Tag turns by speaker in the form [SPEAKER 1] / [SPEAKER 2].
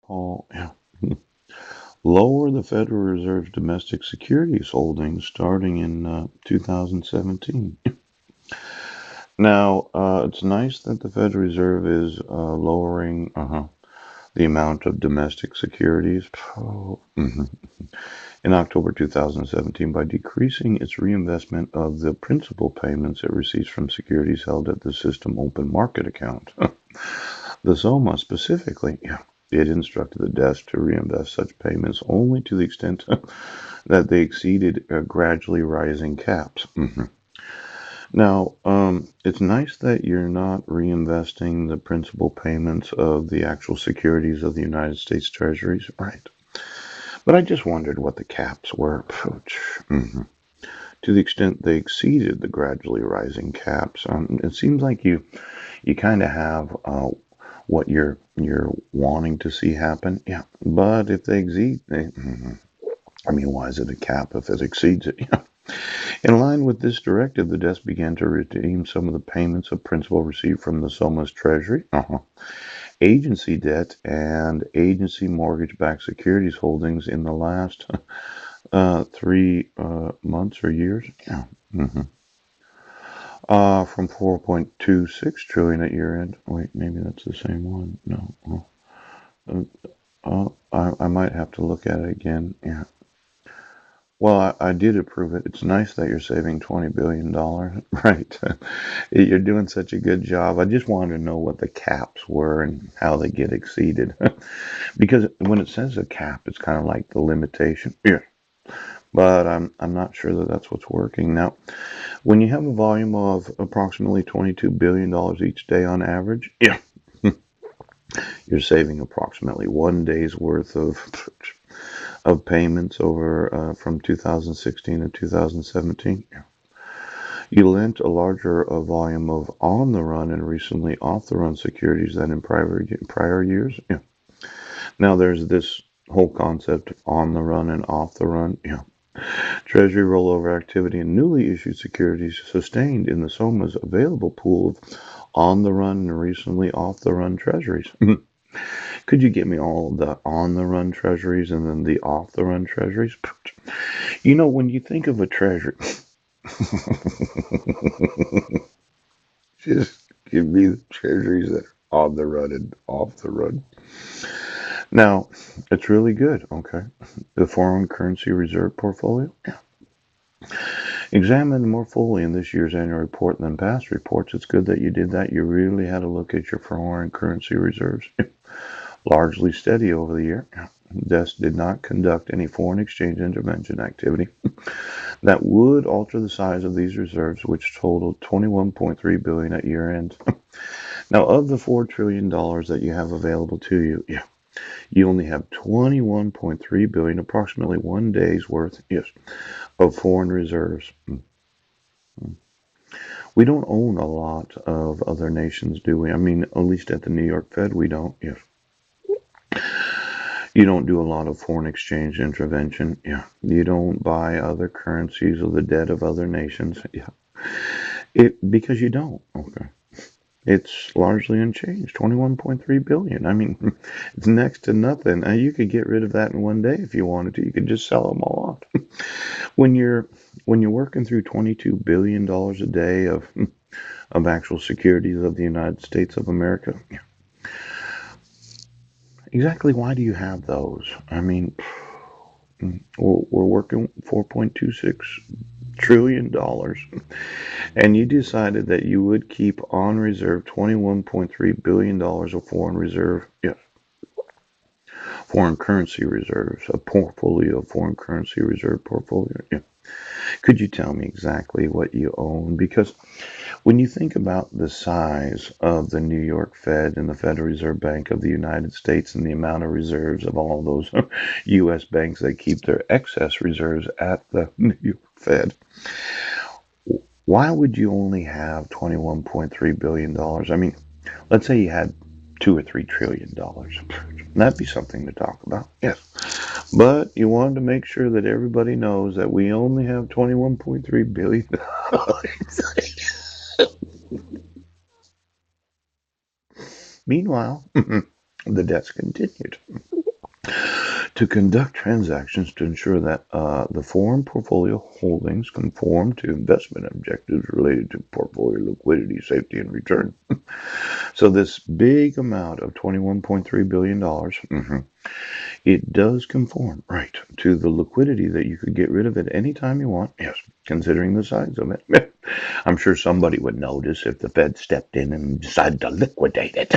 [SPEAKER 1] Paul, yeah. Lower the Federal Reserve's domestic securities holdings starting in 2017. Now, it's nice that the Federal Reserve is lowering the amount of domestic securities in October 2017 by decreasing its reinvestment of the principal payments it receives from securities held at the system open market account. The SOMA specifically, yeah, it instructed the desk to reinvest such payments only to the extent that they exceeded gradually rising caps. Now, it's nice that you're not reinvesting the principal payments of the actual securities of the United States Treasuries, right? But I just wondered what the caps were. Mhm. To the extent they exceeded the gradually rising caps, it seems like you kind of have what you're wanting to see happen. Yeah, but if they exceed, I mean, why is it a cap if it exceeds it? Yeah. In line with this directive, the desk began to redeem some of the payments of principal received from the SOMA's treasury, agency debt, and agency mortgage-backed securities holdings in the last 3 months or years. Yeah. hmm from 4.26 trillion at year end. Wait, maybe that's the same one. No. I might have to look at it again. Yeah. Well, I did approve it. It's nice that you're saving $20 billion, right? You're doing such a good job. I just wanted to know what the caps were and how they get exceeded. Because when it says a cap, it's kind of like the limitation. Yeah. But I'm not sure that that's what's working. Now, when you have a volume of approximately $22 billion each day on average, yeah, you're saving approximately 1 day's worth of payments over from 2016 to 2017. You lent a larger volume of on the run and recently off the run securities than in prior years. Yeah. Now there's this whole concept of on the run and off the run. Yeah. Treasury rollover activity and newly issued securities sustained in the SOMA's available pool of on the run and recently off the run treasuries. Could you get me all the on the run treasuries and then the off the run treasuries? You know, when you think of a treasury, just give me the treasuries that are on the run and off the run. Now, it's really good, okay? The foreign currency reserve portfolio. Examined more fully in this year's annual report than past reports. It's good that you did that. You really had to look at your foreign currency reserves. Largely steady over the year. Desk did not conduct any foreign exchange intervention activity that would alter the size of these reserves, which totaled $21.3 billion at year end. Now, of the $4 trillion that you have available to you, yeah, you only have 21.3 billion, approximately 1 day's worth, yes, of foreign reserves. We don't own a lot of other nations, do we? I mean, at least at the New York Fed, we don't. Yes. You don't do a lot of foreign exchange intervention. Yeah. You don't buy other currencies or the debt of other nations. Yeah. It because you don't. Okay. It's largely unchanged. 21.3 billion. I mean, it's next to nothing. You could get rid of that in 1 day if you wanted to. You could just sell them all off. when you're when you're working through $22 billion a day of actual securities of the United States of America, exactly why do you have those? I mean, we're working $4.26 trillion, and you decided that you would keep on reserve $21.3 billion of foreign reserve, yes, foreign currency reserves, a portfolio of foreign currency reserve portfolio. Yeah. Could you tell me exactly what you own? Because when you think about the size of the New York Fed and the Federal Reserve Bank of the United States and the amount of reserves of all those U.S. banks that keep their excess reserves at the New York Fed, why would you only have $21.3 billion? I mean, let's say you had $2 or $3 trillion. That'd be something to talk about. Yes. But you wanted to make sure that everybody knows that we only have $21.3 billion. Meanwhile, The debts continued to conduct transactions to ensure that the foreign portfolio holdings conform to investment objectives related to portfolio liquidity, safety, and return. So this big amount of $21.3 billion, it does conform, right, to the liquidity that you could get rid of it any time you want. Yes, considering the size of it. I'm sure somebody would notice if the Fed stepped in and decided to liquidate it.